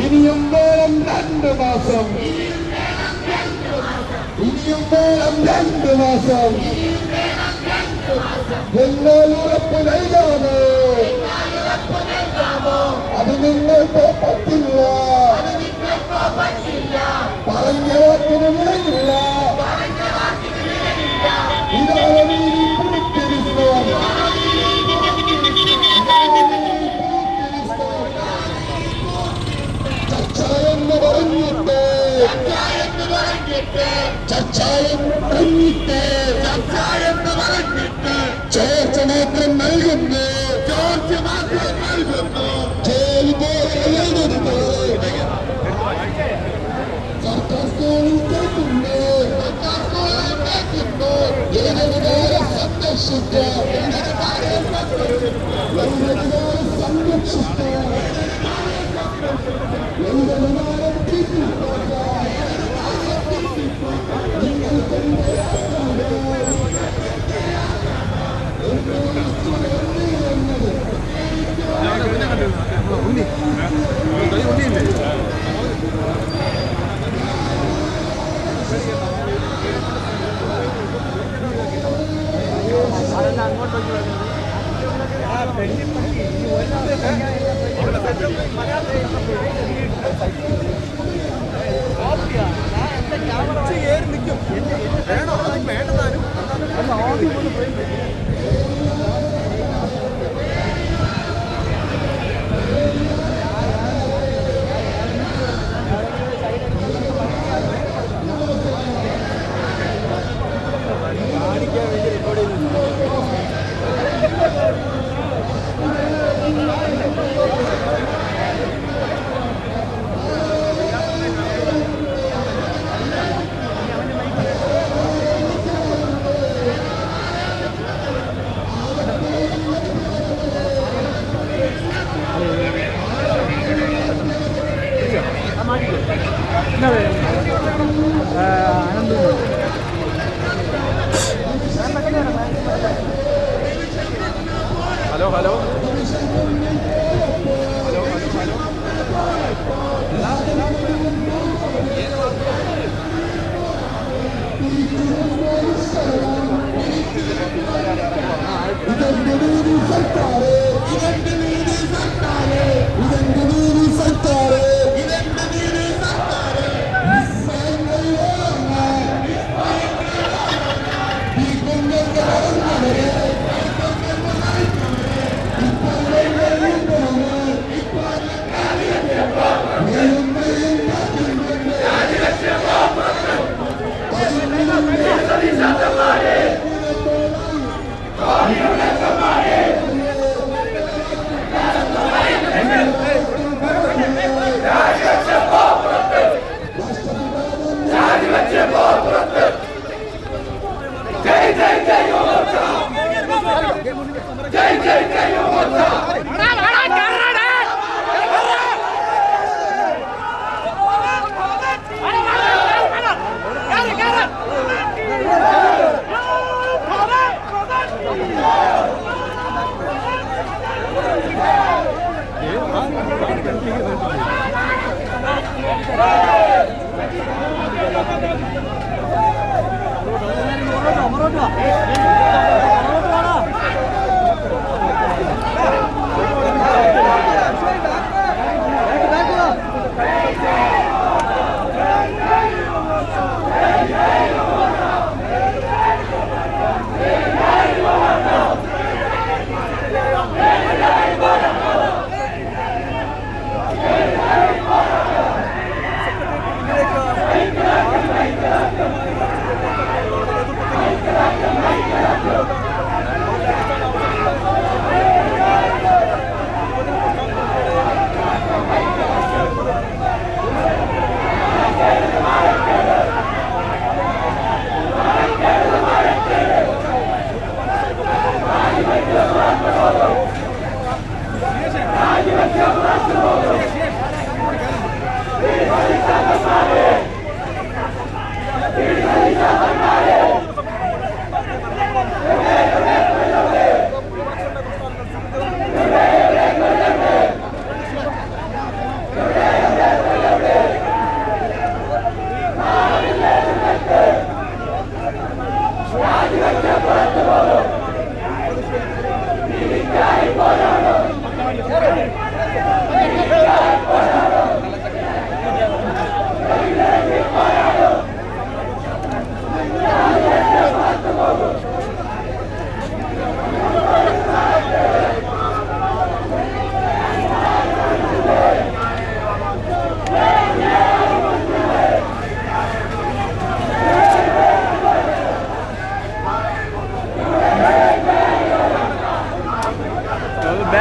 ഇനിയും വേണം 2 മാസം, ഇനിയും വേണം 2 മാസം. എന്നാൽ ഉറപ്പ് നൽകാമോ? അത് നിങ്ങൾക്ക് പറ്റില്ല. പറഞ്ഞ വാക്കിന് വിലയില്ല. ഇതാണ് ചർച്ചയെന്ന് പറഞ്ഞിട്ട് ചോർച്ച മാത്രം നൽകുന്നു, ജയിൽ പോലെഴുതുന്നു. സർക്കാർ സ്കൂളിൽ കേൾക്കുന്നു, സംരക്ഷിക്ക സംരക്ഷിക്ക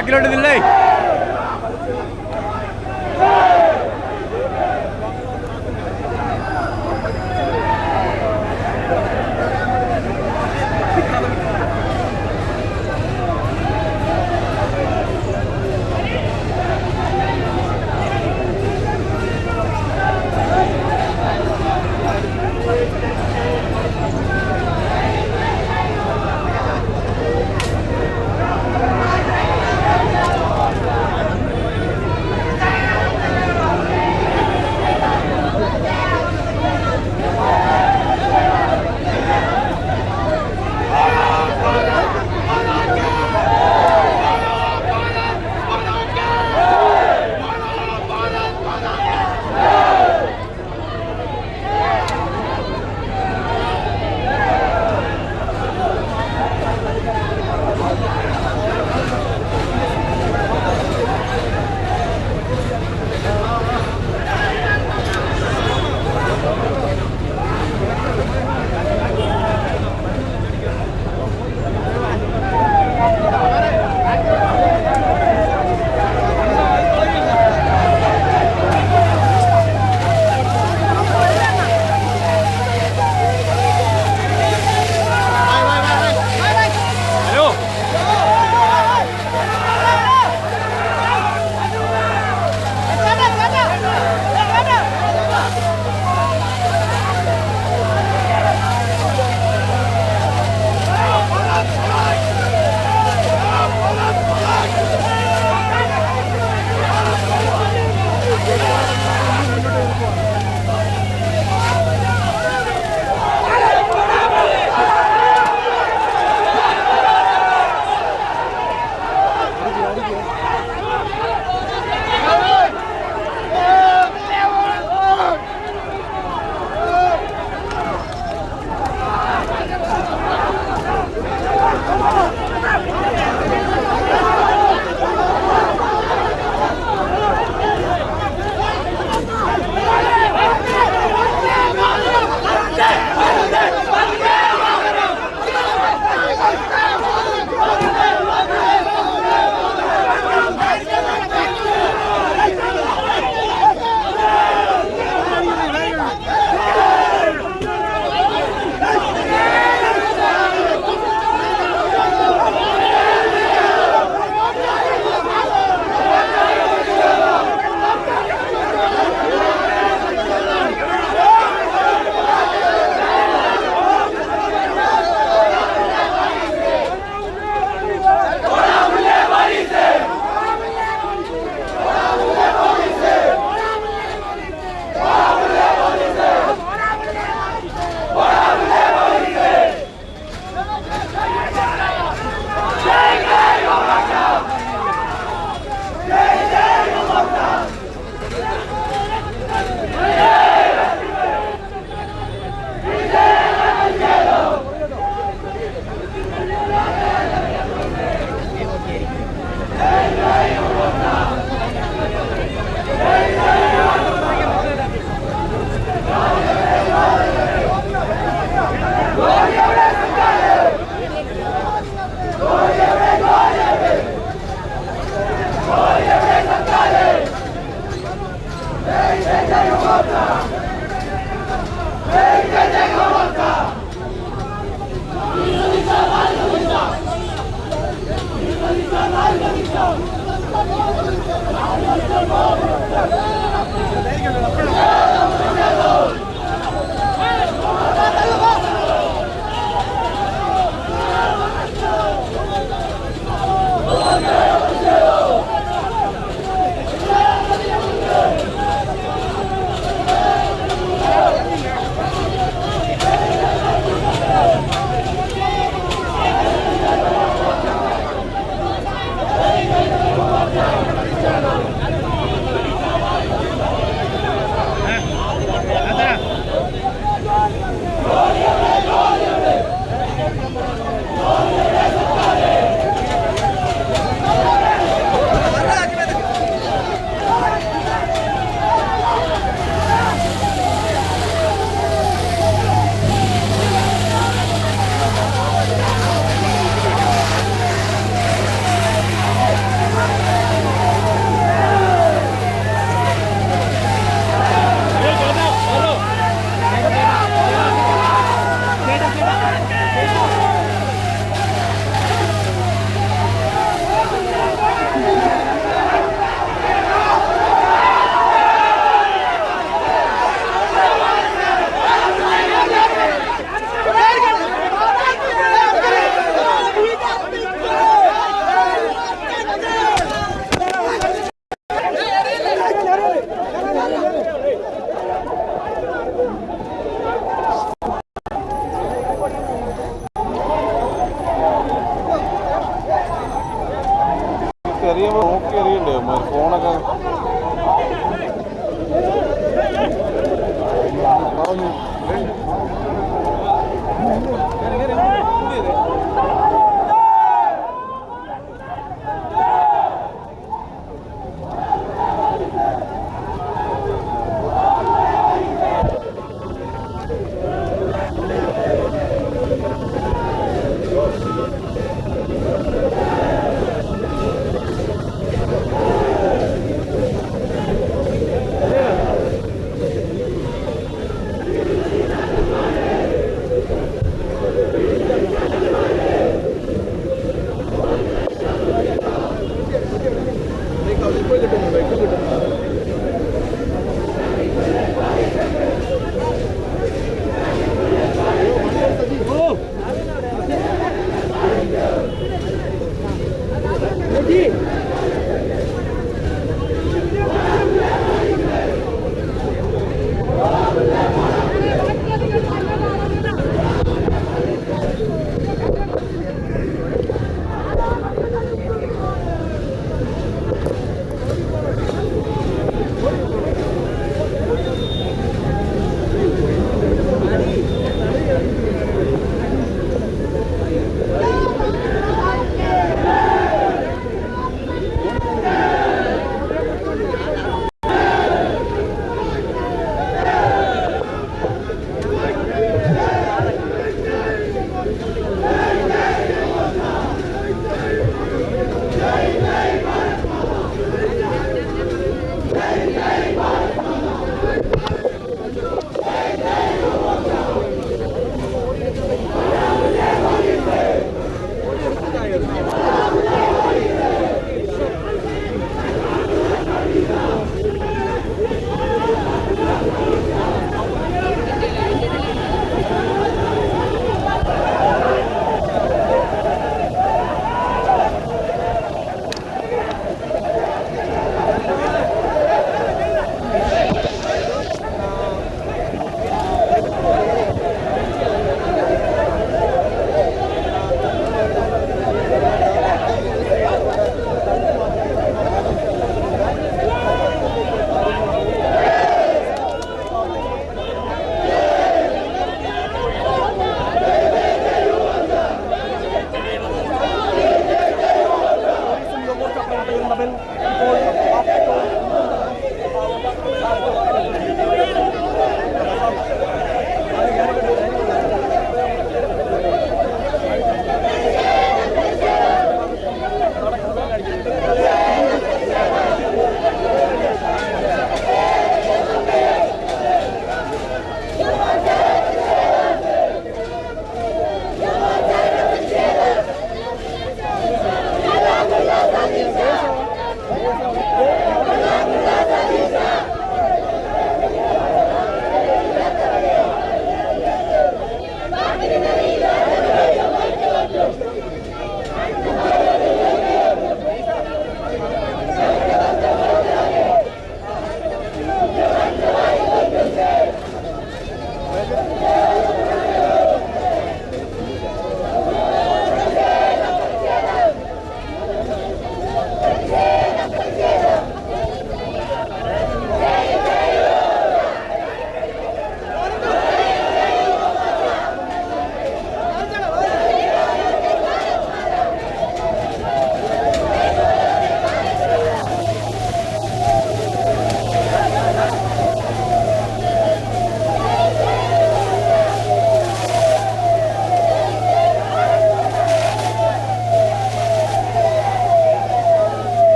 ബാക്കിലോട്ടില്ലേ? എറിയുമ്പോൾ നോക്കി എറിയണ്ടേ ഫോണൊക്കെ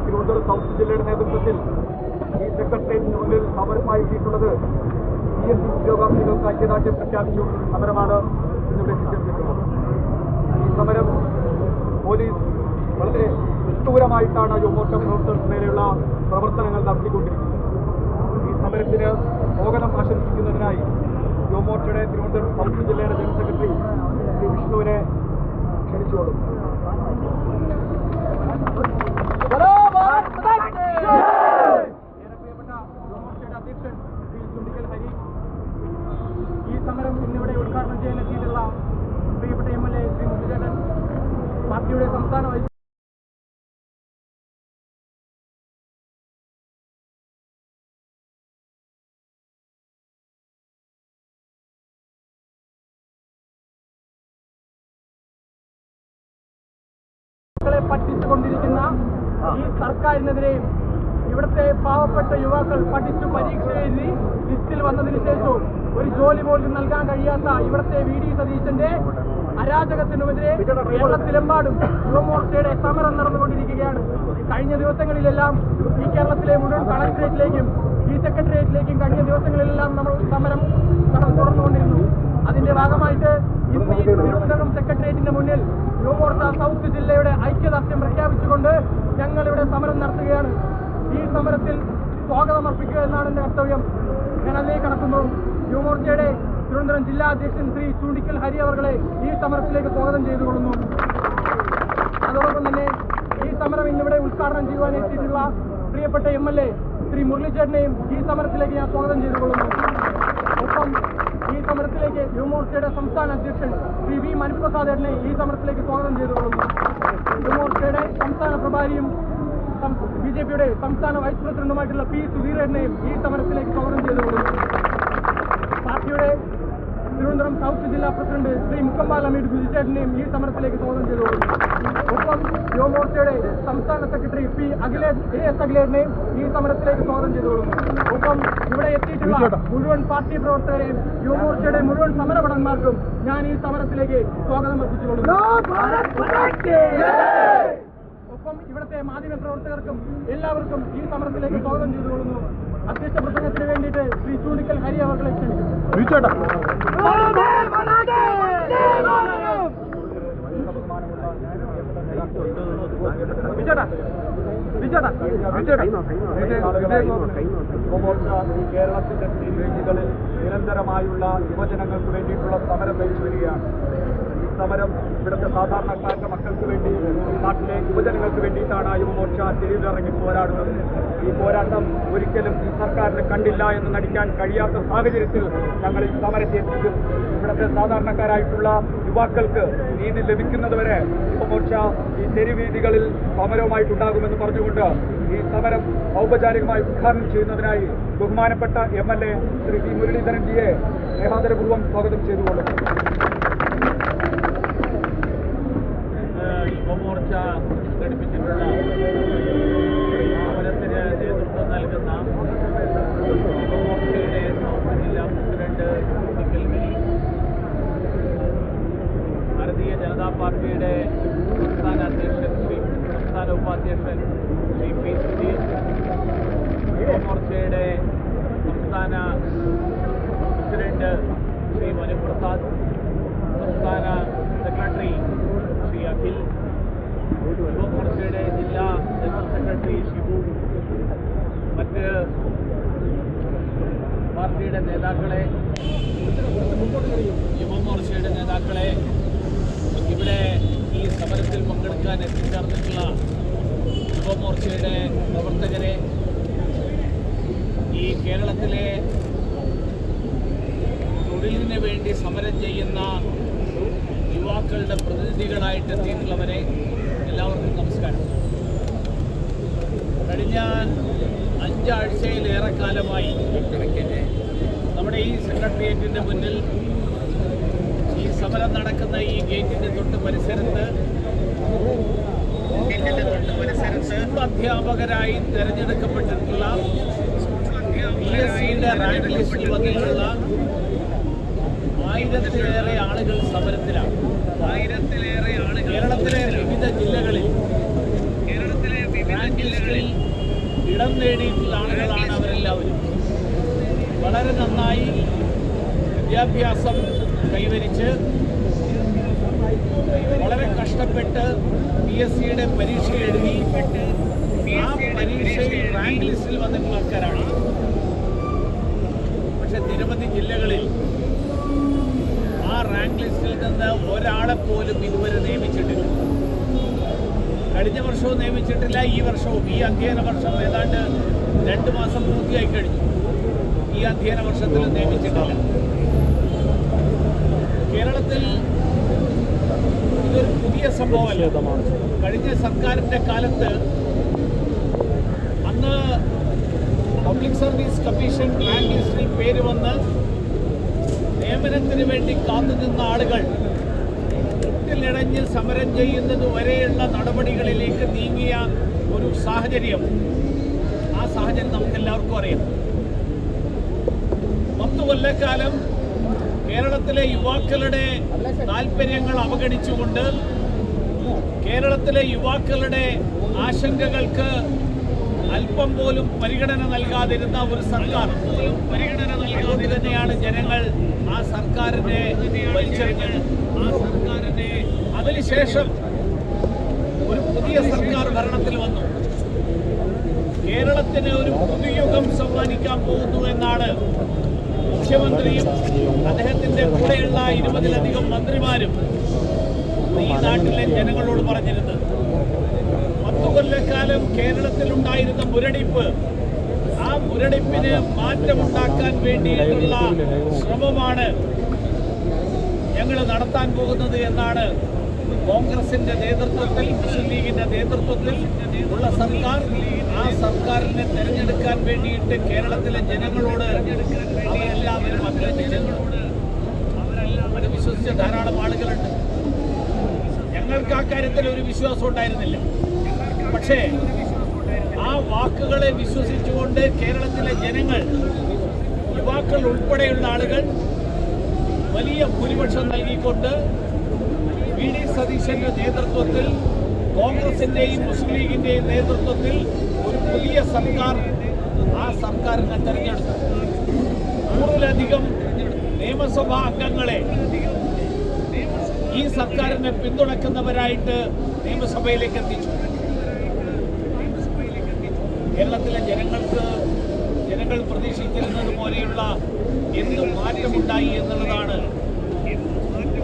തിരുവനന്തപുരം സൗത്ത് ജില്ലയുടെ നേതൃത്വത്തിൽ ഈ സെക്രട്ടേറിയറ്റിന് മുന്നിൽ സമരമായി എത്തിയിട്ടുള്ളത് PSC ഉദ്യോഗാർത്ഥികൾക്ക് ഐക്യദാർഢ്യം പ്രഖ്യാപിച്ചുകൊണ്ടുള്ള സമരമാണ് ഇന്നിവിടെ എത്തിച്ചേർന്നിട്ടുള്ളത്. ഈ സമരം പോലീസ് വളരെ നിഷ്ഠൂരമായിട്ടാണ് യുവമോർച്ച പ്രവർത്തകർക്ക് മേലെയുള്ള പ്രവർത്തനങ്ങൾ നടത്തിക്കൊണ്ടിരിക്കുന്നത്. ഈ സമരത്തിന് സ്വാഗതം ആശംസിക്കുന്നതിനായി യുവമോർച്ചയുടെ തിരുവനന്തപുരം സൗത്ത് ജില്ലയുടെ ജനറൽ സെക്രട്ടറി ശ്രീ വിഷ്ണുവിനെ ക്ഷണിച്ചുകൊള്ളും. പ്രിയപ്പെട്ട യുവമോർച്ചയുടെ അധ്യക്ഷൻ ശ്രീ ചുണ്ടിക്കൽ ഹരി, ഈ സമരം ഇന്നിവിടെ ഉദ്ഘാടനം ചെയ്യാൻ എത്തിയിട്ടുള്ള പ്രിയപ്പെട്ട MLA ശ്രീ മുരളീധരൻ, പാർട്ടിയുടെ സംസ്ഥാന വൈസ് പറ്റിച്ചുകൊണ്ടിരിക്കുന്ന ഈ സർക്കാരിനെതിരെയും ഇവിടുത്തെ പാവപ്പെട്ട യുവാക്കൾ പഠിച്ചു പരീക്ഷ എഴുതി ലിസ്റ്റിൽ വന്നതിന് ശേഷവും ഒരു ജോലി പോലും നൽകാൻ കഴിയാത്ത ഇവിടുത്തെ VD സതീശന്റെ അരാജകത്തിനുമെതിരെ കേരളത്തിലെമ്പാടും യുവമോർച്ചയുടെ സമരം നടന്നുകൊണ്ടിരിക്കുകയാണ്. കഴിഞ്ഞ ദിവസങ്ങളിലെല്ലാം ഈ കേരളത്തിലെ മുഴുവൻ കളക്ടറേറ്റിലേക്കും ഈ സെക്രട്ടേറിയറ്റിലേക്കും കഴിഞ്ഞ ദിവസങ്ങളിലെല്ലാം നമ്മൾ സമരം തുടർന്നുകൊണ്ടിരുന്നു. അതിന്റെ ഭാഗമായിട്ട് ഇന്ന് ഈ തിരുവനന്തപുരം സെക്രട്ടേറിയറ്റിന്റെ മുന്നിൽ യുവമോർച്ച സൗത്ത് ജില്ലയുടെ ഐക്യദാർഢ്യം പ്രഖ്യാപിച്ചുകൊണ്ട് ഞങ്ങളിവിടെ സമരം നടത്തുകയാണ്. ഈ സമരത്തിൽ സ്വാഗതം അർപ്പിക്കുക എന്നാണ് എന്റെ കർത്തവ്യം. ഞാൻ അതിലേക്ക് കടക്കുന്നു. യുവമോർച്ചയുടെ തിരുവനന്തപുരം ജില്ലാ അധ്യക്ഷൻ ശ്രീ ചൂണ്ടിക്കൽ ഹരി അവർകളെ ഈ സമരത്തിലേക്ക് സ്വാഗതം ചെയ്തുകൊള്ളുന്നു. അതോടൊപ്പം തന്നെ ഈ സമരം ഇന്നിവിടെ ഉദ്ഘാടനം ചെയ്യുവാനെത്തിയിട്ടുള്ള പ്രിയപ്പെട്ട MLA ശ്രീ മുരളീധരനെയും ഈ സമരത്തിലേക്ക് ഞാൻ സ്വാഗതം ചെയ്തുകൊള്ളുന്നു. ഒപ്പം ഈ സമരത്തിലേക്ക് യുവമോർച്ചയുടെ സംസ്ഥാന അധ്യക്ഷൻ ശ്രീ V മനുപ്രസാദേട്ടനെ ഈ സമരത്തിലേക്ക് സ്വാഗതം ചെയ്തുകൊള്ളുന്നു. യുവമോർച്ചയുടെ സംസ്ഥാന പ്രഭാരിയും BJPയുടെ സംസ്ഥാന വൈസ് പ്രസിഡന്റുമായിട്ടുള്ള P സുധീരനെയും ഈ സമരത്തിലേക്ക് സ്വാഗതം ചെയ്തുകൊള്ളുന്നു. പാർട്ടിയുടെ തിരുവനന്തപുരം സൗത്ത് ജില്ലാ പ്രസിഡന്റ് ശ്രീ മുക്കമ്പാൽ അമീഡ് ഗുരുചേട്ടനെയും ഈ സമരത്തിലേക്ക് സ്വാഗതം ചെയ്തുകൊള്ളുന്നു. ഒപ്പം യുവമോർച്ചയുടെ സംസ്ഥാന സെക്രട്ടറി P AS അഖിലേഷിനെയും ഈ സമരത്തിലേക്ക് സ്വാഗതം ചെയ്തുകൊള്ളുന്നു. ഒപ്പം ഇവിടെ എത്തിയിട്ടുള്ള മുഴുവൻ പാർട്ടി പ്രവർത്തകരെയും യുവമോർച്ചയുടെ മുഴുവൻ സമരഭടന്മാർക്കും ഞാൻ ഈ സമരത്തിലേക്ക് സ്വാഗതം അർപ്പിച്ചുകൊള്ളുന്നു. ഒപ്പം ഇവിടുത്തെ മാധ്യമ പ്രവർത്തകർക്കും എല്ലാവർക്കും ഈ സമരത്തിലേക്ക് സ്വാഗതം ചെയ്തുകൊള്ളുന്നു. അധ്യക്ഷ പ്രസംഗത്തിന് വേണ്ടിയിട്ട് ശ്രീ ചൂണ്ടിക്കൽ ഹരി അവർകളെ ക്ഷണിക്കുന്നു. യുവമോർച്ച കേരളത്തിന്റെ വേദികളിൽ നിരന്തരമായുള്ള യുവജനങ്ങൾക്ക് വേണ്ടിയിട്ടുള്ള സമരം നയിച്ചു വരികയാണ്. ഈ സമരം ഇവിടുത്തെ സാധാരണക്കാരുടെ മക്കൾക്ക് വേണ്ടി, നാട്ടിലെ യുവജനങ്ങൾക്ക് വേണ്ടിയിട്ടാണ് യുവമോർച്ച തെരുവിലിറങ്ങി പോരാടുന്നത്. ഈ പോരാട്ടം ഒരിക്കലും ഈ സർക്കാരിന് കണ്ടില്ല എന്ന് നടിക്കാൻ കഴിയാത്ത സാഹചര്യത്തിൽ ഞങ്ങൾ ഈ സമരത്തെ എത്തിക്കും. ഇവിടുത്തെ സാധാരണക്കാരായിട്ടുള്ള യുവാക്കൾക്ക് നീതി ലഭിക്കുന്നതുവരെ യുവമോർച്ച ഈ തെരുവീതികളിൽ സമരവുമായിട്ടുണ്ടാകുമെന്ന് പറഞ്ഞുകൊണ്ട് ഈ സമരം ഔപചാരികമായി ഉദ്ഘാടനം ചെയ്യുന്നതിനായി ബഹുമാനപ്പെട്ട MLA ശ്രീ V മുരളീധരൻജിയെ സ്നേഹാദരപൂർവ്വം സ്വാഗതം ചെയ്തുകൊള്ളുന്നു. യുവമോർച്ച സംഘടിപ്പിച്ചിട്ടുള്ള സമരത്തിന് നേതൃത്വം നൽകുന്ന യുവമോർച്ചയുടെ സൗത്ത് ജില്ലാ പ്രസിഡന്റ് ചൂണ്ടിക്കൽ ഹരി, ഭാരതീയ ജനതാ പാർട്ടിയുടെ സംസ്ഥാന അധ്യക്ഷൻ സംസ്ഥാന ഉപാധ്യക്ഷൻ ശ്രീ P സുധീർ, യുവമോർച്ചയുടെ സംസ്ഥാന പ്രസിഡന്റ് ശ്രീ മനുപ്രസാദ്, സംസ്ഥാന സെക്രട്ടറി ശ്രീ അഖിൽ, യുവമോർച്ചയുടെ ജില്ലാ ജനറൽ സെക്രട്ടറി ഷിബു, മറ്റ് പാർട്ടിയുടെ നേതാക്കളെ, യുവമോർച്ചയുടെ നേതാക്കളെ, ഇവിടെ ഈ സമരത്തിൽ പങ്കെടുക്കാൻ എത്തിച്ചേർന്നിട്ടുള്ള യുവമോർച്ചയുടെ പ്രവർത്തകരെ, ഈ കേരളത്തിലെ തൊഴിലിന് വേണ്ടി സമരം ചെയ്യുന്ന യുവാക്കളുടെ പ്രതിനിധികളായിട്ട് എത്തിയിട്ടുള്ളവരെ എല്ലാവർക്കും നമസ്കാരം. കഴിഞ്ഞ 5 ആഴ്ചയിലേറെ കാലമായി നമ്മുടെ ഈ സെക്രട്ടേറിയറ്റിൻ്റെ മുന്നിൽ ഈ സമരം നടക്കുന്ന ഈ ഗേറ്റിൻ്റെ തൊട്ട് പരിസരത്ത് അധ്യാപകരായി തിരഞ്ഞെടുക്കപ്പെട്ടിട്ടുള്ള PSCയുടെ റാങ്ക് ലിസ്റ്റിൽ വന്നിട്ടുള്ള 1000-ലേറെ ആളുകൾ സമരത്തിലാണ്. കേരളത്തിലെ വിവിധ ജില്ലകളിൽ റാങ്ക് ലിസ്റ്റിൽ ഇടം നേടിയിട്ടുള്ള ആളുകളാണ് അവരെല്ലാവരും. വളരെ നന്നായി വിദ്യാഭ്യാസം കൈവരിച്ച് വളരെ കഷ്ടപ്പെട്ട് PSCയുടെ പരീക്ഷ എഴുതി ആ പരീക്ഷയിൽ റാങ്ക് ലിസ്റ്റിൽ വന്നിട്ടുള്ള ആൾക്കാരാണ്. പക്ഷെ നിരവധി ജില്ലകളിൽ ആ റാങ്ക് ലിസ്റ്റിൽ നിന്ന് ഒരാളെ പോലും ഇതുവരെ നിയമിച്ചിട്ടില്ല. കഴിഞ്ഞ വർഷവും നിയമിച്ചിട്ടില്ല, ഈ വർഷവും. ഈ അധ്യയന വർഷം ഏതാണ്ട് 2 മാസം പൂർത്തിയായി കഴിഞ്ഞു. ഈ അധ്യയന വർഷത്തിൽ നിയമിച്ചിട്ടില്ല. കേരളത്തിൽ ഇതൊരു പുതിയ സംഭവമല്ല. കഴിഞ്ഞ സർക്കാരിൻ്റെ കാലത്ത് അന്ന് പബ്ലിക് സർവീസ് കമ്മീഷൻ റാങ്ക് ലിസ്റ്റിൽ പേര് വന്ന് നിയമനത്തിന് വേണ്ടി കാത്തുനിന്ന ആളുകൾ ിലടഞ്ഞ് സമരം ചെയ്യുന്നത് വരെയുള്ള നടപടികളിലേക്ക് നീങ്ങിയ ഒരു സാഹചര്യം, ആ സാഹചര്യം നമുക്കെല്ലാവർക്കും അറിയാം. 10 കൊല്ലക്കാലം കേരളത്തിലെ യുവാക്കളുടെ താല്പര്യങ്ങൾ അവഗണിച്ചുകൊണ്ട്, കേരളത്തിലെ യുവാക്കളുടെ ആശങ്കകൾക്ക് അല്പം പോലും പരിഗണന നൽകാതിരുന്ന ഒരു സർക്കാർ. അതുകൊണ്ട് തന്നെയാണ് ജനങ്ങൾ ആ സർക്കാരിനെ വലിച്ചെറിഞ്ഞത്. അതിനുശേഷം ഒരു പുതിയ സർക്കാർ ഭരണത്തിൽ വന്നു. കേരളത്തിന് ഒരു പുതുയുഗം സമ്മാനിക്കാൻ പോകുന്നു എന്നാണ് മുഖ്യമന്ത്രിയും അദ്ദേഹത്തിന്റെ കൂടെയുള്ള 20ലധികം മന്ത്രിമാരും ഈ നാട്ടിലെ ജനങ്ങളോട് പറഞ്ഞിരുന്നത്. 10 കൊല്ലക്കാലം കേരളത്തിലുണ്ടായിരുന്ന മുരടിപ്പ്, ആ മുരടിപ്പിന് മാറ്റമുണ്ടാക്കാൻ വേണ്ടിയിട്ടുള്ള ശ്രമമാണ് ഞങ്ങൾ നടത്താൻ പോകുന്നത് എന്നാണ് കോൺഗ്രസിന്റെ നേതൃത്വത്തിൽ, മുസ്ലിം ലീഗിന്റെ നേതൃത്വത്തിൽ ഉള്ള സർക്കാർ. ആ സർക്കാരിനെ തെരഞ്ഞെടുക്കാൻ വേണ്ടിയിട്ട് കേരളത്തിലെ ജനങ്ങളോട് അവരെല്ലാവരും അഭ്യർത്ഥിച്ചിട്ടുണ്ട്. അത് വിശ്വസിച്ച ധാരാളം ആളുകളുണ്ട്. ഞങ്ങൾക്ക് ആ കാര്യത്തിൽ ഒരു വിശ്വാസം ഉണ്ടായിരുന്നില്ല. പക്ഷേ ആ വാക്കുകളെ വിശ്വസിച്ചുകൊണ്ട് കേരളത്തിലെ ജനങ്ങൾ, യുവാക്കൾ ഉൾപ്പെടെയുള്ള ആളുകൾ വലിയ ഭൂരിപക്ഷം നൽകിക്കൊണ്ട് VD സതീശന്റെ നേതൃത്വത്തിൽ, കോൺഗ്രസിന്റെയും മുസ്ലിം ലീഗിന്റെയും നേതൃത്വത്തിൽ ഒരു പുതിയ സർക്കാർ, ആ സർക്കാരിനെ തെരഞ്ഞെടുത്തു. 100ലധികം നിയമസഭാ അംഗങ്ങളെ ഈ സർക്കാരിനെ പിന്തുണയ്ക്കുന്നവരായിട്ട് നിയമസഭയിലേക്ക് എത്തിച്ചു. കേരളത്തിലെ ജനങ്ങൾ പ്രതീക്ഷിച്ചിരുന്നത് പോലെയുള്ള എന്ത് മാറ്റമുണ്ടായി എന്നുള്ളതാണ്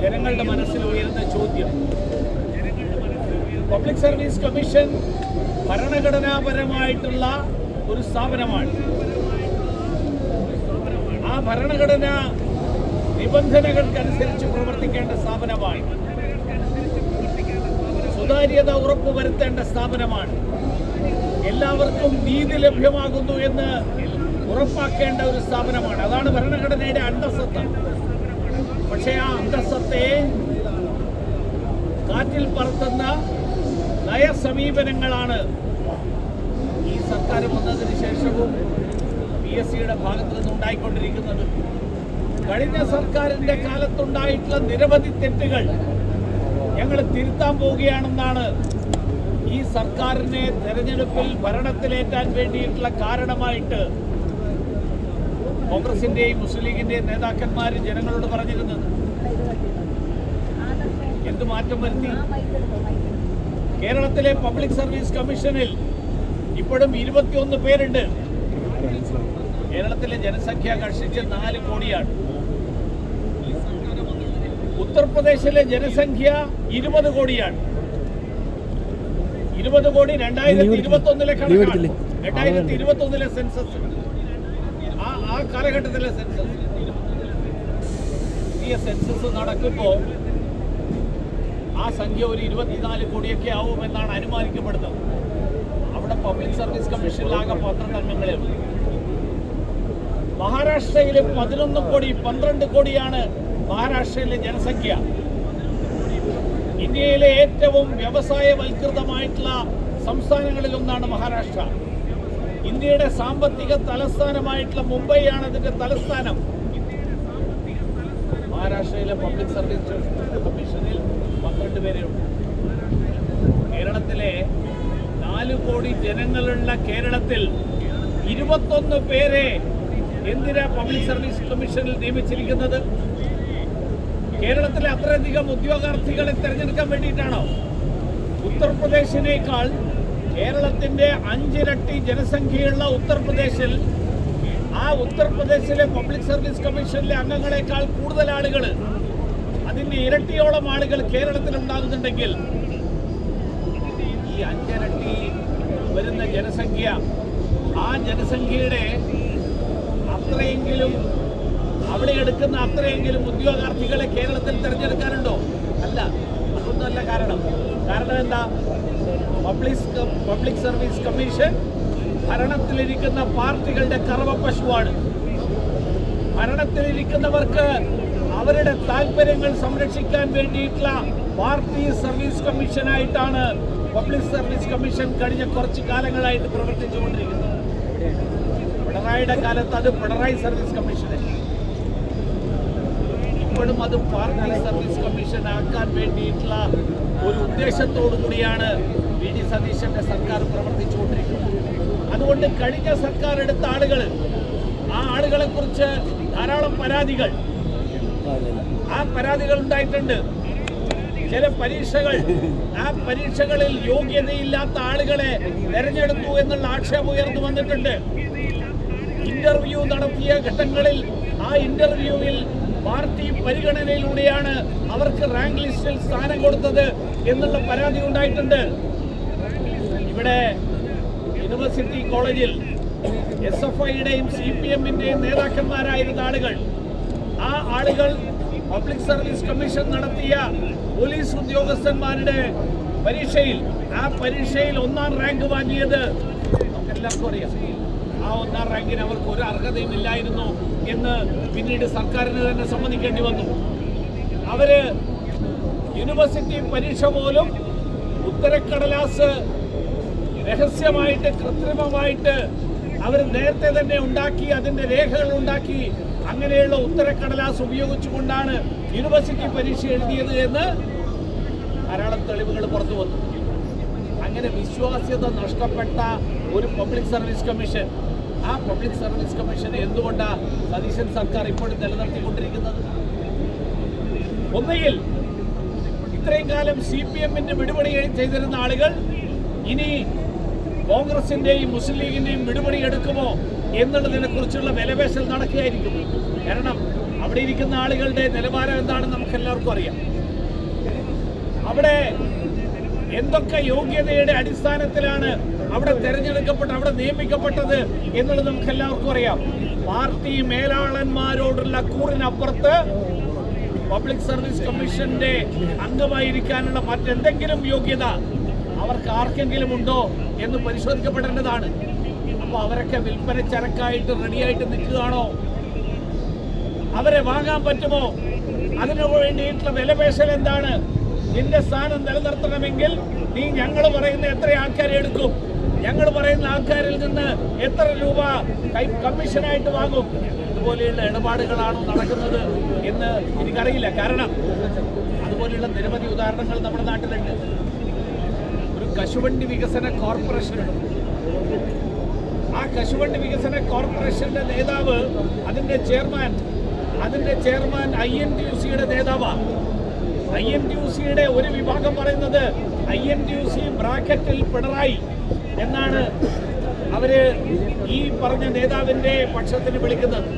ജനങ്ങളുടെ മനസ്സിൽ ഉയരുന്ന ചോദ്യം. പബ്ലിക് സർവീസ് കമ്മീഷൻ ഭരണഘടനാപരമായിട്ടുള്ള ഒരു സ്ഥാപനമാണ്. ആ ഭരണഘടനാ നിബന്ധനകൾക്കനുസരിച്ച് പ്രവർത്തിക്കേണ്ട സ്ഥാപനമാണ്. സുതാര്യത ഉറപ്പുവരുത്തേണ്ട സ്ഥാപനമാണ്. എല്ലാവർക്കും നീതി ലഭ്യമാകുന്നു എന്ന് ഉറപ്പാക്കേണ്ട ഒരു സ്ഥാപനമാണ്. അതാണ് ഭരണഘടനയുടെ അന്തസ്സത്ത. പക്ഷേ ആ അന്തസ്സത്തെ കാറ്റിൽ പറത്തുന്ന നയസമീപനങ്ങളാണ് ഈ സർക്കാർ വന്നതിന് ശേഷവും PSCയുടെ ഭാഗത്തു നിന്നുണ്ടായിക്കൊണ്ടിരിക്കുന്നത്. കഴിഞ്ഞ സർക്കാരിന്റെ കാലത്തുണ്ടായിട്ടുള്ള നിരവധി തെറ്റുകൾ ഞങ്ങൾ തിരുത്താൻ പോവുകയാണെന്നാണ് ഈ സർക്കാരിനെ തെരഞ്ഞെടുപ്പിൽ ഭരണത്തിലേറ്റാൻ വേണ്ടിയിട്ടുള്ള കാരണമായിട്ട് കോൺഗ്രസിന്റെയും മുസ്ലിം ലീഗിന്റെയും നേതാക്കന്മാർ ജനങ്ങളോട് പറഞ്ഞിരുന്നത്. എന്ത് മാറ്റം വരുത്തി? കേരളത്തിലെ പബ്ലിക് സർവീസ് കമ്മീഷനിൽ ഇപ്പോഴും 21 പേരുണ്ട്. കേരളത്തിലെ ജനസംഖ്യ കഷ്ടിച്ച് 4 കോടിയാണ്. ഉത്തർപ്രദേശിലെ ജനസംഖ്യ 20 കോടിയാണ്. 20 കോടി 2021 കണക്കാണ്. 2021 സെൻസസ്, ആ കാലഘട്ടത്തിലെ സെൻസസ്. ഈ സെൻസസ് നടക്കുമ്പോൾ ആ സംഖ്യ ഒരു 24 കോടിയൊക്കെ ആവുമെന്നാണ് അനുമാനിക്കപ്പെടുന്നത്. അവിടെ പബ്ലിക് സർവീസ് കമ്മീഷനിലാകെ 12 അംഗങ്ങളെ ഉള്ളൂ. മഹാരാഷ്ട്രയിൽ 11 കോടി 12 കോടിയാണ് മഹാരാഷ്ട്രയിലെ ജനസംഖ്യ. ഇന്ത്യയിലെ ഏറ്റവും വ്യവസായവൽകൃതമായിട്ടുള്ള സംസ്ഥാനങ്ങളിലൊന്നാണ് മഹാരാഷ്ട്ര. ഇന്ത്യയുടെ സാമ്പത്തിക തലസ്ഥാനമായിട്ടുള്ള മുംബൈയാണ് അതിന്റെ തലസ്ഥാനം. മഹാരാഷ്ട്രയിലെ പബ്ലിക് സർവീസ് കമ്മീഷനിൽ 12 പേരേ ഉള്ളൂ. കേരളത്തിലെ 4 കോടി ജനങ്ങളുള്ള കേരളത്തിൽ 21 പേരെ എന്തിനാ പബ്ലിക് സർവീസ് കമ്മീഷനിൽ നിയമിച്ചിരിക്കുന്നത്? കേരളത്തിലെ അത്രയധികം ഉദ്യോഗാർത്ഥികളെ തിരഞ്ഞെടുക്കാൻ വേണ്ടിയിട്ടാണോ? ഉത്തർപ്രദേശിനേക്കാൾ കേരളത്തിന്റെ 5 ഇരട്ടി ജനസംഖ്യയുള്ള ഉത്തർപ്രദേശിൽ ആ ഉത്തർപ്രദേശിലെ പബ്ലിക് സർവീസ് കമ്മീഷനിലെ അംഗങ്ങളെക്കാൾ കൂടുതൽ ആളുകൾ, അതിന്റെ ഇരട്ടിയോളം ആളുകൾ കേരളത്തിൽ ഉണ്ടാകുന്നുണ്ടെങ്കിൽ ഈ 5 ഇരട്ടി വരുന്ന ജനസംഖ്യ, ആ ജനസംഖ്യയുടെ അത്രയെങ്കിലും അവിടെ എടുക്കുന്ന അത്രയെങ്കിലും ഉദ്യോഗാർത്ഥികളെ കേരളത്തിൽ തിരഞ്ഞെടുക്കാനുണ്ടോ? അല്ല, അതൊന്നുമല്ല കാരണം. കാരണം എന്താ? പബ്ലിക് സർവീസ് കമ്മീഷൻ ഭരണത്തിലിരിക്കുന്ന പാർട്ടികളുടെ കറവ പശുവാണ്. ഭരണത്തിലിരിക്കുന്നവർക്ക് അവരുടെ താല്പര്യങ്ങൾ സംരക്ഷിക്കാൻ വേണ്ടിയിട്ടുള്ള പാർട്ടി സർവീസ് കമ്മീഷനായിട്ടാണ് പബ്ലിക് സർവീസ് കമ്മീഷൻ കഴിഞ്ഞ കുറച്ച് കാലങ്ങളായിട്ട് പ്രവർത്തിച്ചുകൊണ്ടിരിക്കുന്നത്. പിണറായിയുടെ കാലത്ത് അത് പിണറായി സർവീസ് കമ്മീഷനായി, ഇപ്പോഴും അത് പാർട്ടി സർവീസ് കമ്മീഷൻ ആക്കാൻ വേണ്ടിയിട്ടുള്ള ഒരു ഉദ്ദേശത്തോടു കൂടിയാണ് വി ഡി സതീശന്റെ സർക്കാർ പ്രവർത്തിച്ചുകൊണ്ടിരിക്കുന്നത്. അതുകൊണ്ട് കഴിഞ്ഞ സർക്കാർ എടുത്ത ആളുകൾ, ആ ആളുകളെ കുറിച്ച് ധാരാളം പരാതികൾ, ആ പരാതികൾ ഉണ്ടായിട്ടുണ്ട്. ചില പരീക്ഷകൾ, ആ പരീക്ഷകളിൽ യോഗ്യതയില്ലാത്ത ആളുകളെ തെരഞ്ഞെടുത്തു എന്നുള്ള ആക്ഷേപം ഉയർന്നു വന്നിട്ടുണ്ട്. ഇന്റർവ്യൂ നടത്തിയ ഘട്ടങ്ങളിൽ ആ ഇന്റർവ്യൂവിൽ പാർട്ടി പരിഗണനയിലൂടെയാണ് അവർക്ക് റാങ്ക് ലിസ്റ്റിൽ സ്ഥാനം കൊടുത്തത് എന്നുള്ള പരാതി ഉണ്ടായിട്ടുണ്ട്. ഇവിടെ യൂണിവേഴ്സിറ്റി കോളേജിൽ SFIയുടെയും CPMന്റെയും നേതാക്കന്മാരായിരുന്ന ആളുകൾ, ആ ആളുകൾ പബ്ലിക് സർവീസ് കമ്മീഷൻ നടത്തിയ പോലീസ് ഉദ്യോഗസ്ഥന്മാരുടെ പരീക്ഷയിൽ, ആ പരീക്ഷയിൽ 1ാം റാങ്ക് വാങ്ങിയത് നമുക്കെല്ലാവർക്കും അറിയാം. ആ 1ാം റാങ്കിന് അവർക്ക് ഒരു അർഹതയും ഇല്ലായിരുന്നു എന്ന് പിന്നീട് സർക്കാരിന് തന്നെ സമ്മതിക്കേണ്ടി വന്നു. അവര് യൂണിവേഴ്സിറ്റി പരീക്ഷ പോലും ഉത്തരക്കടലാസ് രഹസ്യമായിട്ട്, കൃത്രിമമായിട്ട് അവർ നേരത്തെ തന്നെ ഉണ്ടാക്കി, അതിന്റെ രേഖകൾ ഉണ്ടാക്കി, അങ്ങനെയുള്ള ഉത്തരക്കടലാസ് ഉപയോഗിച്ചുകൊണ്ടാണ് യൂണിവേഴ്സിറ്റി പരീക്ഷ എഴുതിയത് എന്ന് ധാരാളം തെളിവുകൾ പുറത്തു വന്നു. അങ്ങനെ വിശ്വാസ്യത നഷ്ടപ്പെട്ട ഒരു പബ്ലിക് സർവീസ് കമ്മീഷൻ, ആ പബ്ലിക് സർവീസ് കമ്മീഷൻ എന്തുകൊണ്ടാണ് സതീശൻ സർക്കാർ ഇപ്പോഴും നിലനിർത്തിക്കൊണ്ടിരിക്കുന്നത്? ഒന്നുകിൽ ഇത്രയും കാലം CPMന്റെ വിടുപണി ചെയ്തിരുന്ന ആളുകൾ ഇനി കോൺഗ്രസിന്റെയും മുസ്ലിം ലീഗിന്റെയും വിടുപണി എടുക്കുമോ എന്നുള്ളതിനെ കുറിച്ചുള്ള വിലപേശൽ നടക്കുകയായിരിക്കും. കാരണം അവിടെ ഇരിക്കുന്ന ആളുകളുടെ നിലവാരം എന്താണെന്ന് നമുക്ക് എല്ലാവർക്കും അറിയാം. അവിടെ എന്തൊക്കെ യോഗ്യതയുടെ അടിസ്ഥാനത്തിലാണ് അവിടെ തെരഞ്ഞെടുക്കപ്പെട്ട, അവിടെ നിയമിക്കപ്പെട്ടത് എന്നുള്ളത് നമുക്ക് എല്ലാവർക്കും അറിയാം. പാർട്ടി മേലാളന്മാരോടുള്ള കൂറിനപ്പുറത്ത് പബ്ലിക് സർവീസ് കമ്മീഷന്റെ അംഗമായിരിക്കാനുള്ള മറ്റെന്തെങ്കിലും യോഗ്യത അവർക്ക് ആർക്കെങ്കിലും ഉണ്ടോ എന്ന് പരിശോധിക്കപ്പെടേണ്ടതാണ്. അപ്പോൾ അവരൊക്കെ വിൽപ്പന ചരക്കായിട്ട് റെഡിയായിട്ട് നിൽക്കുകയാണോ? അവരെ വാങ്ങാൻ പറ്റുമോ? അതിനു വേണ്ടിയിട്ടുള്ള വിലപേശൽ എന്താണ്? നിന്റെ സ്ഥാനം നിലനിർത്തണമെങ്കിൽ നീ ഞങ്ങൾ പറയുന്ന എത്ര ആൾക്കാരെ എടുക്കും, ഞങ്ങൾ പറയുന്ന ആൾക്കാരിൽ നിന്ന് എത്ര രൂപ കമ്മീഷനായിട്ട് വാങ്ങും? ഇതുപോലെയുള്ള ഇടപാടുകളാണോ നടക്കുന്നത് എന്ന് എനിക്കറിയില്ല. കാരണം അതുപോലെയുള്ള നിരവധി ഉദാഹരണങ്ങൾ നമ്മുടെ നാട്ടിലുണ്ട്. ഒരു കശുവണ്ടി വികസന കോർപ്പറേഷനുണ്ട്. ആ കശുവണ്ടി വികസന കോർപ്പറേഷന്റെ നേതാവ്, അതിന്റെ ചെയർമാൻ INTUCയുടെ നേതാവാണ്. INTUCയുടെ ഒരു വിഭാഗം പറയുന്നത് INTUC ബ്രാക്കറ്റിൽ പിണറായി എന്നാണ് അവര് ഈ പറഞ്ഞ നേതാവിന്റെ പക്ഷത്തിന് വിളിക്കുന്നത്.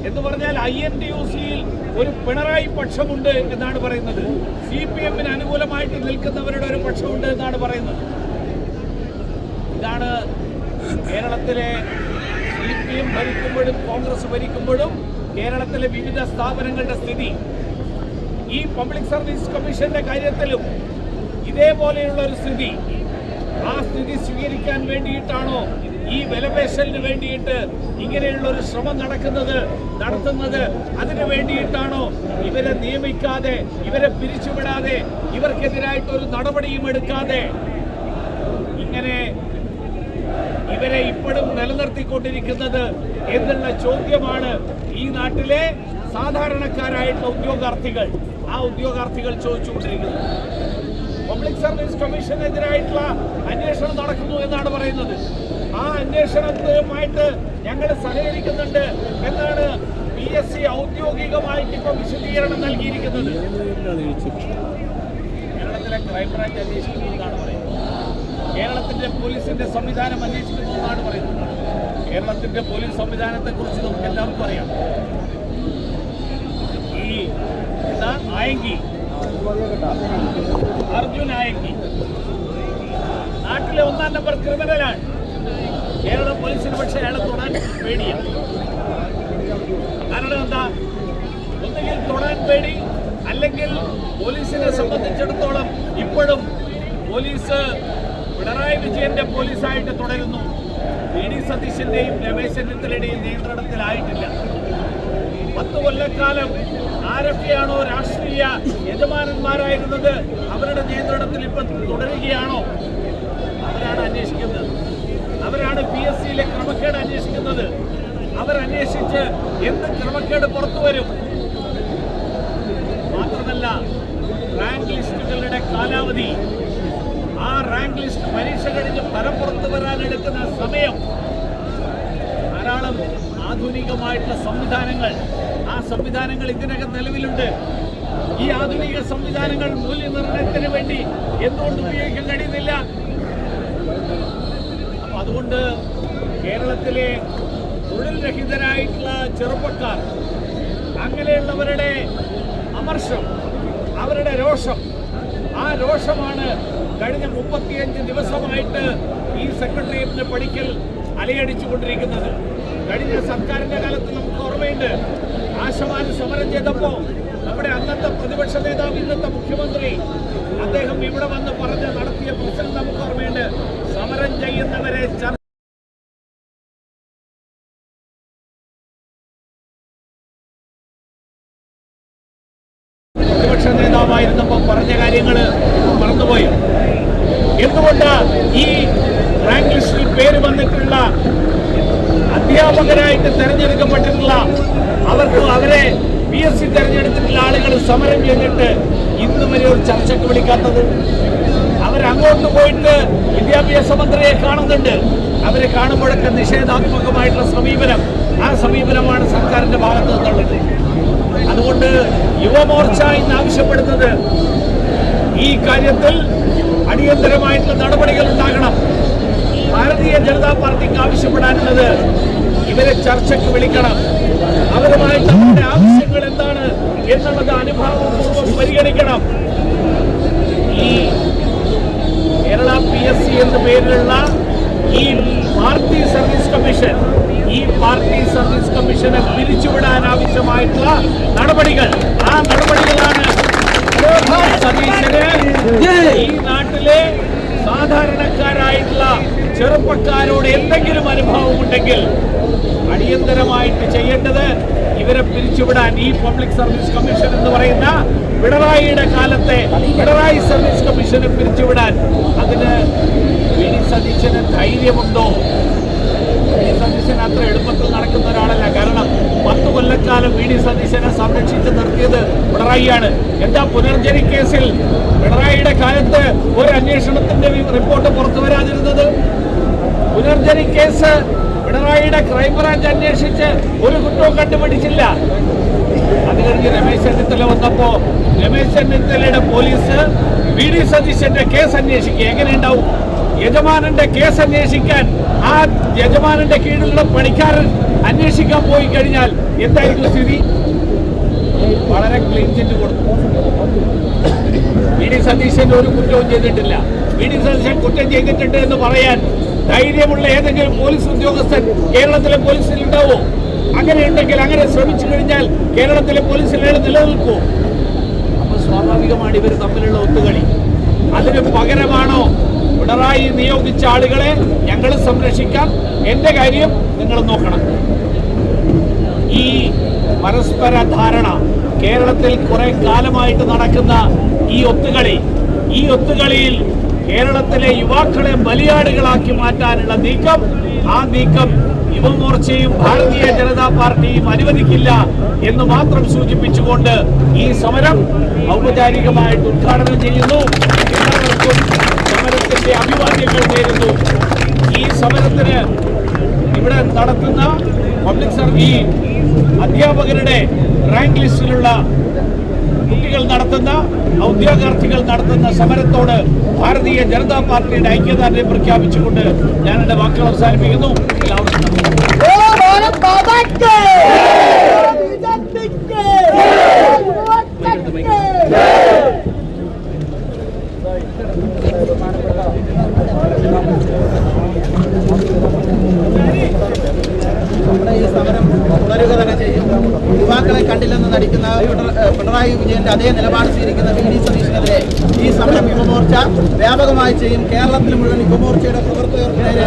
എന്ന് പറഞ്ഞാൽ INTUCയിൽ ഒരു പിണറായി പക്ഷമുണ്ട് എന്നാണ് പറയുന്നത്. CPMന് അനുകൂലമായിട്ട് നിൽക്കുന്നവരുടെ ഒരു പക്ഷമുണ്ട് എന്നാണ് പറയുന്നത്. ഇതാണ് കേരളത്തിലെ CPM ഭരിക്കുമ്പോഴും കോൺഗ്രസ് ഭരിക്കുമ്പോഴും കേരളത്തിലെ വിവിധ സ്ഥാപനങ്ങളുടെ സ്ഥിതി. ഈ പബ്ലിക് സർവീസ് കമ്മീഷന്റെ കാര്യത്തിലും ഇതേപോലെയുള്ള ഒരു സ്ഥിതി. ആ സ്ഥിതി സ്വീകരിക്കാൻ വേണ്ടിയിട്ടാണോ ഈ വിലപേശലിന് വേണ്ടിയിട്ട് ഇങ്ങനെയുള്ള ഒരു ശ്രമം നടത്തുന്നത്? അതിനു വേണ്ടിയിട്ടാണോ ഇവരെ നിയമിക്കാതെ, ഇവരെ പിരിച്ചുവിടാതെ, ഇവർക്കെതിരായിട്ടൊരു നടപടിയും എടുക്കാതെ ഇങ്ങനെ ഇവരെ ഇപ്പോഴും നിലനിർത്തിക്കൊണ്ടിരിക്കുന്നത് എന്നുള്ള ചോദ്യമാണ് ഈ നാട്ടിലെ സാധാരണക്കാരായിട്ടുള്ള ഉദ്യോഗാർത്ഥികൾ ചോദിച്ചുകൊണ്ടിരിക്കുന്നത്. പബ്ലിക് സർവീസ് കമ്മീഷനെതിരായിട്ടുള്ള അന്വേഷണം നടക്കുന്നു എന്നാണ് പറയുന്നത്. ആ അന്വേഷണവുമായിട്ട് ഞങ്ങൾ സഹകരിക്കുന്നുണ്ട് എന്നാണ് PSC ഔദ്യോഗികമായിട്ട് ഇപ്പോൾ വിശദീകരണം നൽകിയിരിക്കുന്നത്. കേരളത്തിലെ ക്രൈംബ്രാഞ്ച് അന്വേഷിക്കുന്നു എന്നാണ് പറയുന്നത്. കേരളത്തിന്റെ പോലീസിന്റെ സംവിധാനം അന്വേഷിക്കുന്നു എന്നാണ് പറയുന്നത്. കേരളത്തിന്റെ പോലീസ് സംവിധാനത്തെക്കുറിച്ച് നമുക്ക് എല്ലാവർക്കും അറിയാം. ഈ ആയങ്കി അർജുൻ ആയങ്കി നാട്ടിലെ 1-ാം നമ്പർ ക്രിമിനലാണ്. കേരള പോലീസിന് പക്ഷേ അയാളെ തൊടാൻ പേടിയാണ്. കാരണം എന്താ? ഒന്നുകിൽ തൊടാൻ പേടി, അല്ലെങ്കിൽ പോലീസിനെ സംബന്ധിച്ചിടത്തോളം ഇപ്പോഴും പോലീസ് പിണറായി വിജയന്റെ പോലീസായിട്ട് തുടരുന്നു. VD സതീശന്റെയും രമേശ് ചെന്നിത്തലയുടെയും നിയന്ത്രണത്തിലായിട്ടില്ല. 10 കൊല്ലക്കാലം ആരൊക്കെയാണോ രാഷ്ട്രീയ യജമാനന്മാരായിരുന്നത് അവരുടെ നിയന്ത്രണത്തിൽ ഇപ്പം തുടരുകയാണോ? അവരാണ് അന്വേഷിക്കുന്നത്. അവരാണ് PSCയിലെ ക്രമക്കേട് അന്വേഷിക്കുന്നത്. അവരന്വേഷിച്ച് എന്ത് ക്രമക്കേട് പുറത്തു വരും? മാത്രമല്ല, റാങ്ക് ലിസ്റ്റുകളുടെ കാലാവധി, ആ റാങ്ക് ലിസ്റ്റ് പരീക്ഷ കഴിഞ്ഞ് ഫലം പുറത്തു വരാനെടുക്കുന്ന സമയം, ധാരാളം ആധുനികമായിട്ടുള്ള സംവിധാനങ്ങൾ, ആ സംവിധാനങ്ങൾ ഇതിനകം നിലവിലുണ്ട്. ഈ ആധുനിക സംവിധാനങ്ങൾ മൂല്യനിർണ്ണയത്തിന് വേണ്ടി എന്തുകൊണ്ട് ഉപയോഗിക്കാൻ കഴിയുന്നില്ല? അപ്പൊ അതുകൊണ്ട് കേരളത്തിലെ തൊഴിൽ രഹിതരായിട്ടുള്ള ചെറുപ്പക്കാർ, അങ്ങനെയുള്ളവരുടെ അമർഷം, അവരുടെ രോഷം, ആ രോഷമാണ് കഴിഞ്ഞ 35 ദിവസമായിട്ട് ഈ സെക്രട്ടേറിയറ്റിന് പടിക്കൽ അലയടിച്ചു കൊണ്ടിരിക്കുന്നത്. കഴിഞ്ഞ സർക്കാരിന്റെ കാലത്ത് നമുക്ക് ഓർമ്മയുണ്ട്, ആശമാര് സമരം ചെയ്തപ്പോൾ നമ്മുടെ അന്നത്തെ പ്രതിപക്ഷ നേതാവ്, ഇന്നത്തെ മുഖ്യമന്ത്രി, അദ്ദേഹം ഇവിടെ വന്ന് പറഞ്ഞ് നടത്തിയ പ്രസംഗം നമുക്ക് ഓർമ്മയുണ്ട്. സമരം ചെയ്യുന്നവരെ പ്രതിപക്ഷ നേതാവായിരുന്നപ്പോൾ പറഞ്ഞ കാര്യങ്ങൾ മറന്നുപോയി. എന്തുകൊണ്ട് ഈ റാങ്ക് ലിസ്റ്റിൽ പേര് വന്നിട്ടുള്ള അധ്യാപകരായിട്ട് തെരഞ്ഞെടുക്കപ്പെട്ടിട്ടുള്ള അവരെ PSC തെരഞ്ഞെടുത്തിട്ടുള്ള ആളുകൾ സമരം ചെയ്തിട്ട് ഇന്ന് വരെ ഒരു ചർച്ചയ്ക്ക് വിളിക്കാത്തത്? അവരങ്ങോട്ട് പോയിട്ട് വിദ്യാഭ്യാസ മന്ത്രിയെ കാണുന്നുണ്ട്. അവരെ കാണുമ്പോഴൊക്കെ നിഷേധാത്മകമായിട്ടുള്ള സമീപനം, ആ സമീപനമാണ് സർക്കാരിന്റെ ഭാഗത്ത് നിന്നുള്ളത്. അതുകൊണ്ട് യുവമോർച്ച ഇന്ന് ആവശ്യപ്പെടുന്നത് ഈ കാര്യത്തിൽ അടിയന്തരമായിട്ടുള്ള നടപടികൾ ഉണ്ടാകണം. ഭാരതീയ ജനതാ പാർട്ടിക്ക് ആവശ്യപ്പെടാനുള്ളത് ഇവരെ ചർച്ചയ്ക്ക് വിളിക്കണം. അവരുമായിട്ട് അവരുടെ ആവശ്യങ്ങൾ എന്താണ് എന്നുള്ളത് അനുഭാവപൂർവ്വം പരിഗണിക്കണം. ഈ കേരള PSC എന്ന പേരിലുള്ള ഈ പാർട്ടി സർവീസ് കമ്മീഷൻ, ഈ പാർട്ടി സർവീസ് കമ്മീഷനെ പിരിച്ചുവിടാൻ ആവശ്യമായിട്ടുള്ള നടപടികൾ, ആ നടപടികളാണ് സതീശന് ഈ നാട്ടിലെ സാധാരണക്കാരായിട്ടുള്ള ചെറുപ്പക്കാരോട് എന്തെങ്കിലും അനുഭവമുണ്ടെങ്കിൽ അടിയന്തരമായിട്ട് ചെയ്യേണ്ടത് ഇവരെ പിരിച്ചുവിടാൻ. ഈ പബ്ലിക് സർവീസ് കമ്മീഷൻ എന്ന് പറയുന്ന പിണറായിയുടെ കാലത്തെ പിണറായി സർവീസ് കമ്മീഷനെ പിരിച്ചുവിടാൻ അതിന് VD സതീശന് ധൈര്യമുണ്ടോ? VD സതീശൻ അത്ര എളുപ്പത്തിൽ നടക്കുന്ന ഒരാളല്ല. കാരണം 10 കൊല്ലക്കാലം VD സതീശനെ സംരക്ഷിച്ച് നിർത്തിയത് പിണറായിയാണ്. എന്താ പുനർജനി കേസിൽ പിണറായിയുടെ കാലത്ത് ഒരു അന്വേഷണത്തിന്റെ റിപ്പോർട്ട് പുറത്തു വരാതിരുന്നത്? പുനർജനി കേസ് പിണറായിയുടെ ക്രൈംബ്രാഞ്ച് അന്വേഷിച്ച് ഒരു കുറ്റവും കണ്ടുപിടിച്ചില്ല. അത് കഴിഞ്ഞ് രമേശ് ചെന്നിത്തല വന്നപ്പോ രമേശ് ചെന്നിത്തലയുടെ പോലീസ് VD സതീശന്റെ കേസ് അന്വേഷിക്കുക. എങ്ങനെയുണ്ടാവും? യജമാനന്റെ കേസ് അന്വേഷിക്കാൻ ആ യജമാനന്റെ കീഴിലുള്ള പണിക്കാരൻ അന്വേഷിക്കാൻ പോയി കഴിഞ്ഞാൽ എന്തായിരിക്കും സ്ഥിതി? വളരെ ക്ലീൻ ചിറ്റ് കൊടുത്തു. VD സതീശൻ ഒരു കുറ്റവും ചെയ്തിട്ടില്ല. VD സതീശൻ കുറ്റം ചെയ്തിട്ടുണ്ട് എന്ന് പറയാൻ ധൈര്യമുള്ള ഏതെങ്കിലും പോലീസ് ഉദ്യോഗസ്ഥൻ കേരളത്തിലെ പോലീസിൽ ഉണ്ടാവോ? അങ്ങനെയുണ്ടെങ്കിൽ, അങ്ങനെ ശ്രമിച്ചു കഴിഞ്ഞാൽ കേരളത്തിലെ പോലീസിൽ നിലനിൽക്കൂ. അപ്പൊ സ്വാഭാവികമാണ് ഇവർ തമ്മിലുള്ള ഒത്തുകളി. അതിന് പകരമാണോ പിണറായി നിയോഗിച്ച ആളുകളെ ഞങ്ങൾ സംരക്ഷിക്കാം, എന്റെ കാര്യം നിങ്ങൾ നോക്കണം? ഈ പരസ്പര ധാരണ കേരളത്തിൽ കുറെ കാലമായിട്ട് നടക്കുന്ന ഈ ഒത്തുകളിയിൽ കേരളത്തിലെ യുവാക്കളെ ബലിയാടുകളാക്കി മാറ്റാനുള്ള നീക്കം, ആ നീക്കം യുവമോർച്ചയും ഭാരതീയ ജനതാ പാർട്ടിയും അനുവദിക്കില്ല എന്ന് മാത്രം സൂചിപ്പിച്ചുകൊണ്ട് ഈ സമരം ഔപചാരികമായിട്ട് ഉദ്ഘാടനം ചെയ്യുന്നു. എല്ലാവർക്കും സമരത്തിന്റെ അഭിവാദ്യങ്ങൾ നേരുന്നു. ഈ സമരത്തിന് ഇവിടെ നടത്തുന്ന പബ്ലിക് സർവീസ് അധ്യാപകരുടെ റാങ്ക് ലിസ്റ്റിലുള്ള കുട്ടികൾ നടത്തുന്ന ഉദ്യോഗാർത്ഥികൾ നടത്തുന്ന സമരത്തോട് ഭാരതീയ ജനതാ പാർട്ടിയുടെ ഐക്യദാർഢ്യം പ്രഖ്യാപിച്ചുകൊണ്ട് ഞാൻ എന്റെ വാക്കുകൾ അവസാനിപ്പിക്കുന്നു. എല്ലാവർക്കും നമ്മുടെ ഈ സമരം തുടരുക തന്നെ ചെയ്യും. യുവാക്കളെ കണ്ടില്ലെന്ന് നടിക്കുന്ന പിണറായി വിജയന്റെ അതേ നിലപാട് സ്വീകരിക്കുന്ന വി.ഡി. സതീശനെതിരെ ഈ സമരം യുവമോർച്ച വ്യാപകമായി ചെയ്യും. കേരളത്തിൽ മുഴുവൻ യുവമോർച്ചയുടെ പ്രവർത്തകർക്കെതിരെ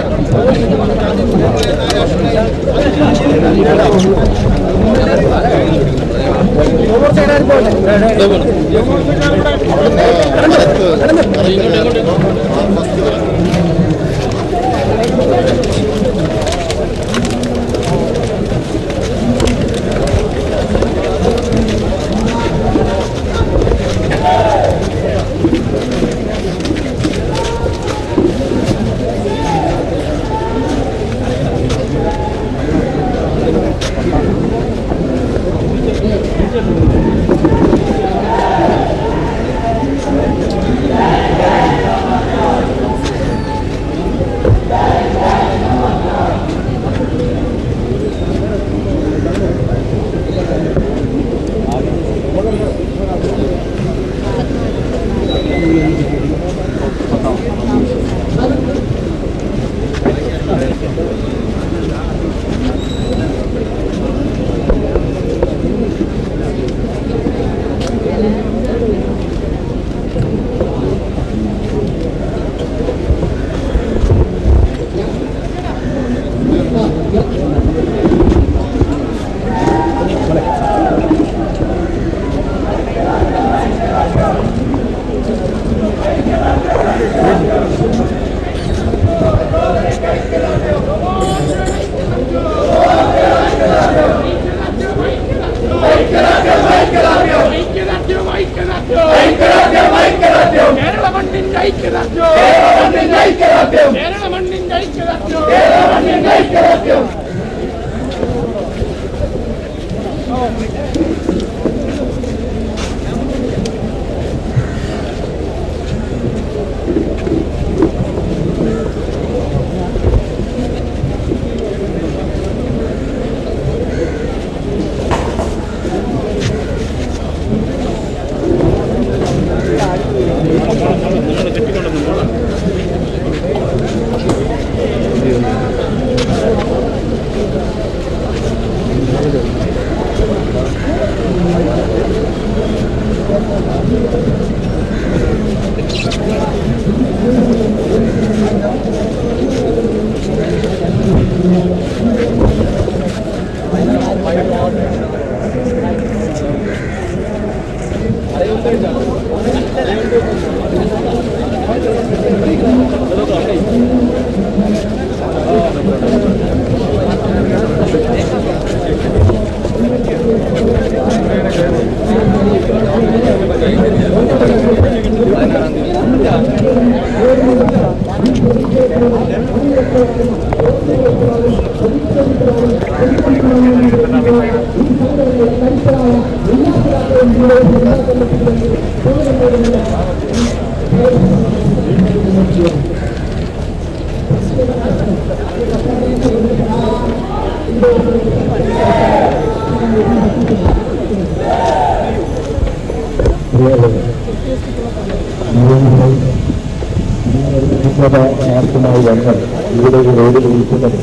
ആർക്കുമായി വന്ന് ഇവിടെ റോഡിൽ ഇരിക്കുന്നത്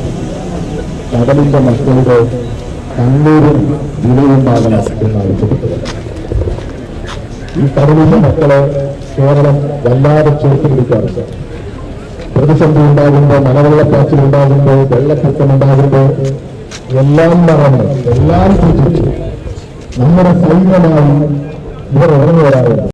കടലിന്റെ മക്കളുടെ കണ്ണൂരും വിലയുണ്ടാകണം എന്നാവശ്യപ്പെട്ടത്. ഈ കടലിന്റെ മക്കളെ കേരളം വല്ലാതെ ചേർത്ത് പിടിക്കാറുണ്ട്. പ്രതിസന്ധി ഉണ്ടാകുമ്പോൾ, മലവെള്ളപ്പാച്ചിലുണ്ടാകുമ്പോൾ, വെള്ളപ്പൊക്കമുണ്ടാകുമ്പോൾ എല്ലാം മറന്ന് എല്ലാം സൂക്ഷിച്ച് നമ്മുടെ സൈന്യമായി ഇവർ ഉറങ്ങുവരാറുണ്ട്.